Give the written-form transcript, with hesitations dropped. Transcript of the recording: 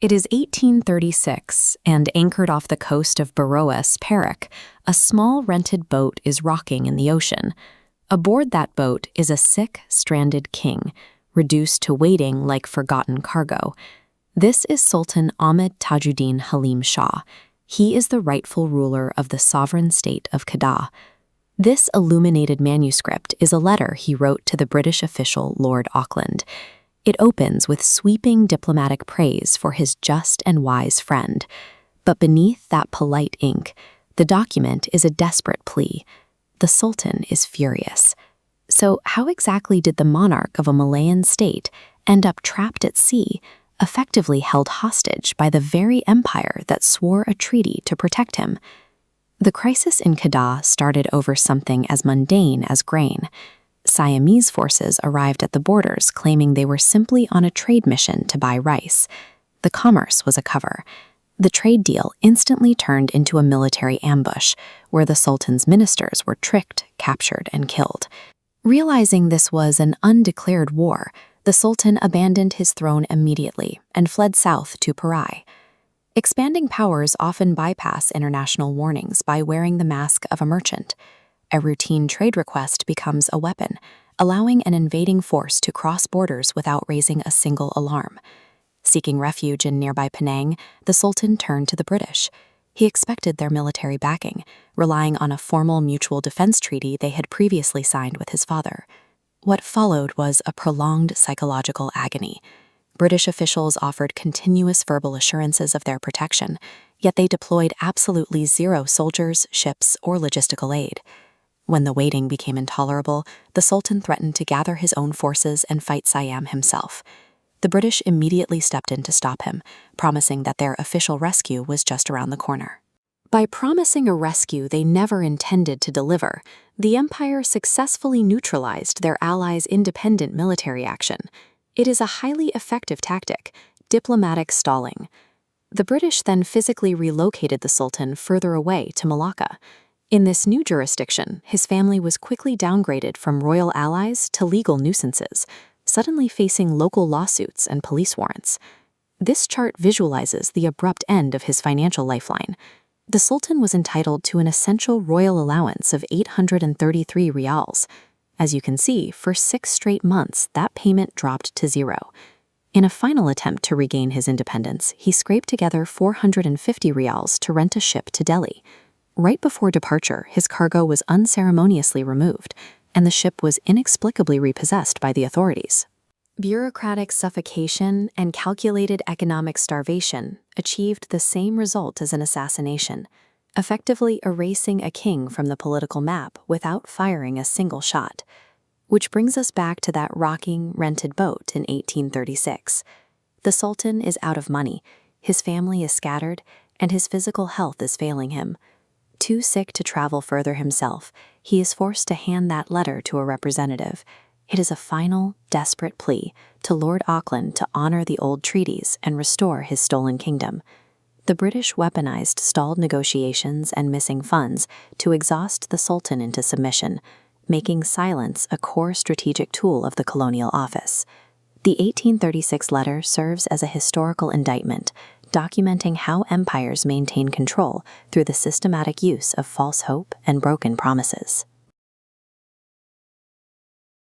It is 1836, and anchored off the coast of Barroas, Perak, a small rented boat is rocking in the ocean. Aboard that boat is a sick, stranded king, reduced to waiting like forgotten cargo. This is Sultan Ahmed Tajuddin Halim Shah. He is the rightful ruler of the sovereign state of Kedah. This illuminated manuscript is a letter he wrote to the British official Lord Auckland. It opens with sweeping diplomatic praise for his just and wise friend. But beneath that polite ink, the document is a desperate plea. The Sultan is furious. So how exactly did the monarch of a Malayan state end up trapped at sea, effectively held hostage by the very empire that swore a treaty to protect him? The crisis in Kedah started over something as mundane as grain. Siamese forces arrived at the borders claiming they were simply on a trade mission to buy rice. The commerce was a cover. The trade deal instantly turned into a military ambush, where the Sultan's ministers were tricked, captured, and killed. Realizing this was an undeclared war, the Sultan abandoned his throne immediately and fled south to Perai. Expanding powers often bypass international warnings by wearing the mask of a merchant. A routine trade request becomes a weapon, allowing an invading force to cross borders without raising a single alarm. Seeking refuge in nearby Penang, the Sultan turned to the British. He expected their military backing, relying on a formal mutual defense treaty they had previously signed with his father. What followed was a prolonged psychological agony. British officials offered continuous verbal assurances of their protection, yet they deployed absolutely zero soldiers, ships, or logistical aid. When the waiting became intolerable, the Sultan threatened to gather his own forces and fight Siam himself. The British immediately stepped in to stop him, promising that their official rescue was just around the corner. By promising a rescue they never intended to deliver, the empire successfully neutralized their allies' independent military action. It is a highly effective tactic, diplomatic stalling. The British then physically relocated the Sultan further away to Malacca. In this new jurisdiction, his family was quickly downgraded from royal allies to legal nuisances, suddenly facing local lawsuits and police warrants. This chart visualizes the abrupt end of his financial lifeline. The Sultan was entitled to an essential royal allowance of 833 rials. As you can see, for 6 straight months, that payment dropped to zero. In a final attempt to regain his independence, he scraped together 450 rials to rent a ship to Delhi. Right before departure, his cargo was unceremoniously removed, and the ship was inexplicably repossessed by the authorities. Bureaucratic suffocation and calculated economic starvation achieved the same result as an assassination, effectively erasing a king from the political map without firing a single shot. Which brings us back to that rocking, rented boat in 1836. The Sultan is out of money, his family is scattered, and his physical health is failing him. Too sick to travel further himself, he is forced to hand that letter to a representative. It is a final, desperate plea to Lord Auckland to honor the old treaties and restore his stolen kingdom. The British weaponized stalled negotiations and missing funds to exhaust the Sultan into submission, making silence a core strategic tool of the colonial office. The 1836 letter serves as a historical indictment, documenting how empires maintain control through the systematic use of false hope and broken promises.